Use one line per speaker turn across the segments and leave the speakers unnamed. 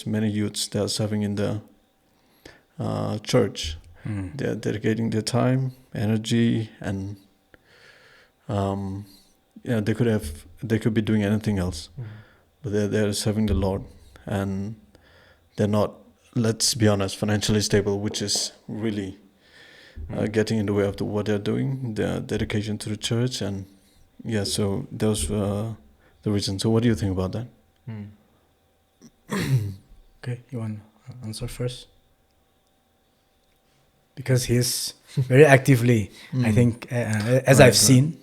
many youths that are serving in the church. They're dedicating their time, energy, and they could be doing anything else, but they're serving the Lord, and they're not, let's be honest, financially stable, which is really getting in the way of what they're doing, their dedication to the church, and so those were the reasons. So what do you think about that?
Okay, you want to answer first? Because he's very actively, I think, as I've seen,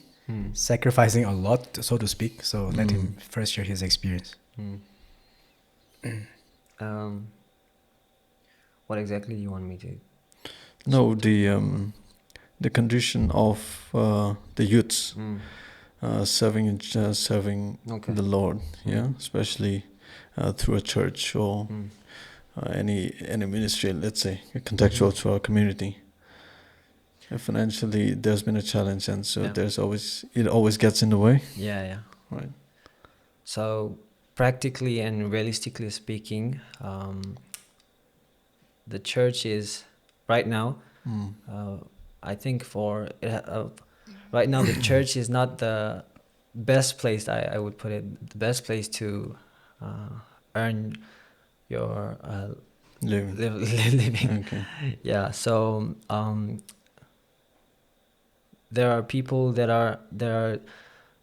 sacrificing a lot, so to speak. So let him first share his experience.
What exactly do you want me to?
No, the condition of the youths serving the Lord, especially through a church or any ministry, let's say, contextual to our community. Financially, there's been a challenge, and so it always gets in the way.
Yeah.
Right.
So practically and realistically speaking, the church is right now. I think right now the church is not the best place. I would put it the best place to earn your living.
Okay.
Yeah. So there are people that are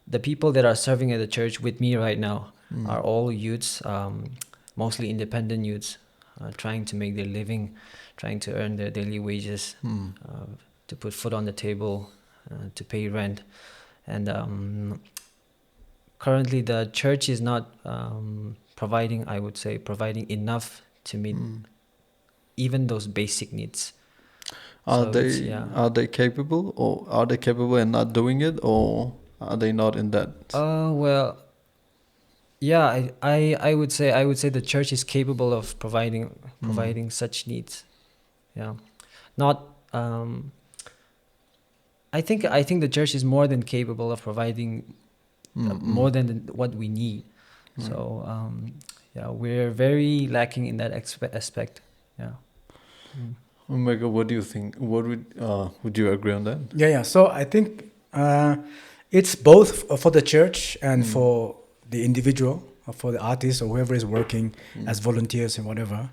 the people that are serving at the church with me right now are all youths, mostly independent youths, trying to make their living, trying to earn their daily wages, to put food on the table, to pay rent. And currently the church is not providing enough to meet even those basic needs.
Are they capable, or are they capable and not doing it, or are they not in that?
Well, yeah, I would say the church is capable of providing such needs. Yeah, not. I think the church is more than capable of providing more than what we need. So we're very lacking in that aspect. Yeah.
Omega, what do you think? What would you agree on that?
Yeah. So I think it's both for the church and for the individual, or for the artist or whoever is working as volunteers and whatever.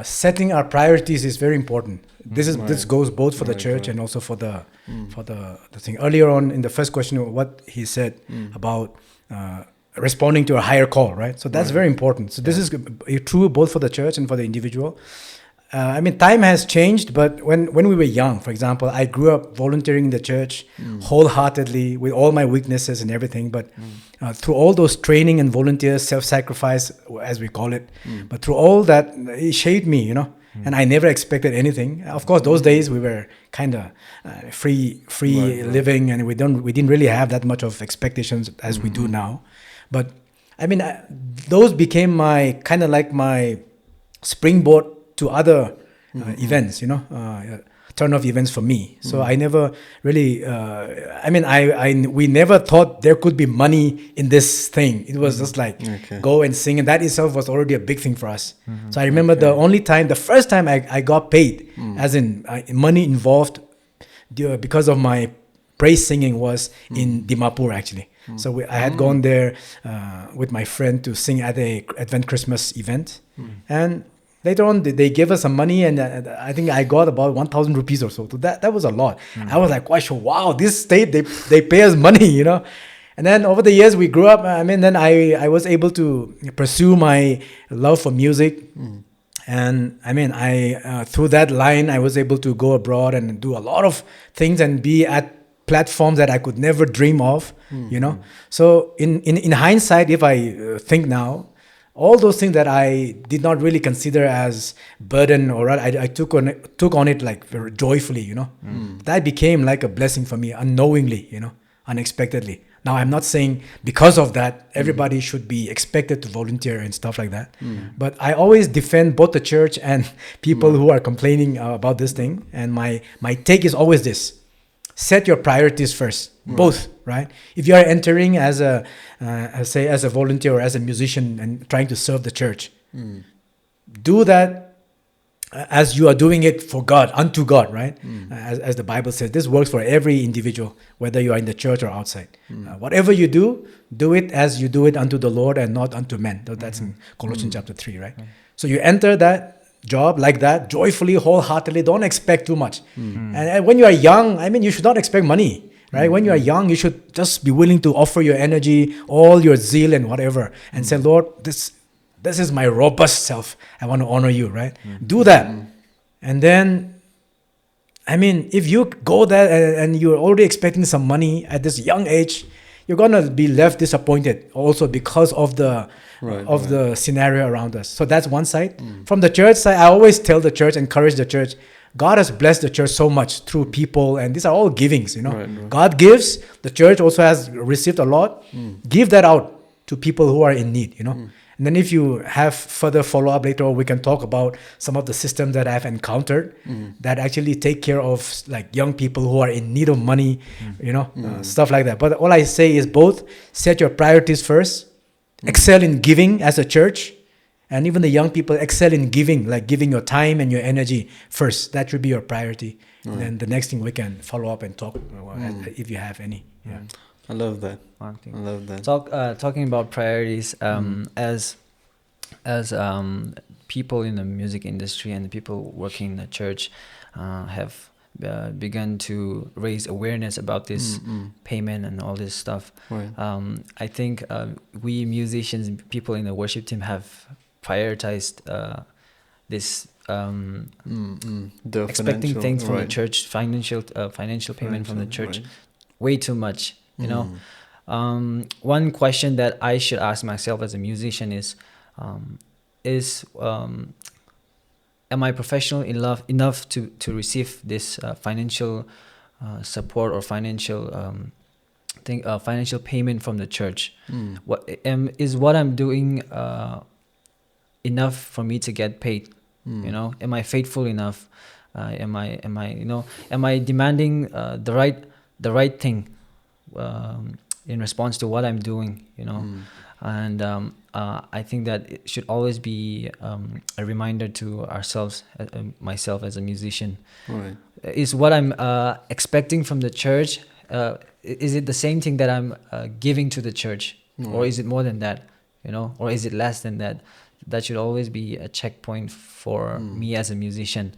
Setting our priorities is very important. This goes both for the church and also for the thing. Earlier on in the first question, what he said about responding to a higher call, right? So that's very important. So this is true both for the church and for the individual. Time has changed, but when we were young, for example, I grew up volunteering in the church wholeheartedly with all my weaknesses and everything. But through all those training and volunteers, self-sacrifice, as we call it, but through all that, it shaped me, and I never expected anything. Of course, those days we were kind of free living, and we didn't really have that much of expectations as we do now. But those became my kind of like my springboard to other events, turn-off events for me. So I never really, we never thought there could be money in this thing. It was just like, go and sing. And that itself was already a big thing for us. So I remember the first time I got paid, as in money involved because of my praise singing, was in Dimapur actually. So I had gone there with my friend to sing at a Advent Christmas event. And later on, they gave us some money, and I think I got about 1,000 rupees or so. So that was a lot. I was like, wow, this state, they pay us money, And then over the years, we grew up. Then I was able to pursue my love for music. And through that line, I was able to go abroad and do a lot of things and be at platforms that I could never dream of, So in hindsight, if I think now, all those things that I did not really consider as burden, or I took on it like very joyfully, That became like a blessing for me unknowingly, unexpectedly. Now, I'm not saying because of that, everybody should be expected to volunteer and stuff like that. But I always defend both the church and people who are complaining about this thing. And my take is always this: set your priorities first, both, right? If you are entering as a volunteer or as a musician and trying to serve the church, do that as you are doing it for God, unto God, right? As the Bible says, this works for every individual, whether you are in the church or outside. Whatever you do it as you do it unto the Lord and not unto men. That's in Colossians chapter 3, right? So you enter that job like that, joyfully, wholeheartedly, don't expect too much. And when you are young, I mean, you should not expect money, right? When you are young, you should just be willing to offer your energy, all your zeal and whatever, and say, Lord, this is my robust self. I want to honor you, right? Do that. And then, I mean, if you go there and you're already expecting some money at this young age, you're going to be left disappointed also because of the the scenario around us. So that's one side. From the church side, I always tell the church, encourage the church, God has blessed the church so much through people, and these are all givings, you know.
Right.
God gives, the church also has received a lot. Give that out to people who are in need, you know. And then if you have further follow-up later, we can talk about some of the systems that I've encountered that actually take care of like young people who are in need of money, you know, stuff like that. But all I say is both set your priorities first, excel in giving as a church, and even the young people excel in giving, like giving your time and your energy first. That should be your priority. And then the next thing we can follow up and talk if you have any. Yeah.
I love that.
One thing.
I love that.
Talking about priorities, as people in the music industry and the people working in the church have begun to raise awareness about this payment and all this stuff.
Right.
I think we musicians, people in the worship team, have prioritized this expecting things from the church, financial payment from the church, way too much. You know, one question that I should ask myself as a musician is am I professional enough to receive this financial support or financial financial payment from the church? Is what I'm doing enough for me to get paid? You know, am I faithful enough? Am I demanding the right thing in response to what I'm doing? You know. And I think that it should always be a reminder to ourselves, myself as a musician. Right. Is what I'm expecting from the church, is it the same thing that I'm giving to the church? Or is it more than that? You know, or is it less than that? That should always be a checkpoint for me as a musician.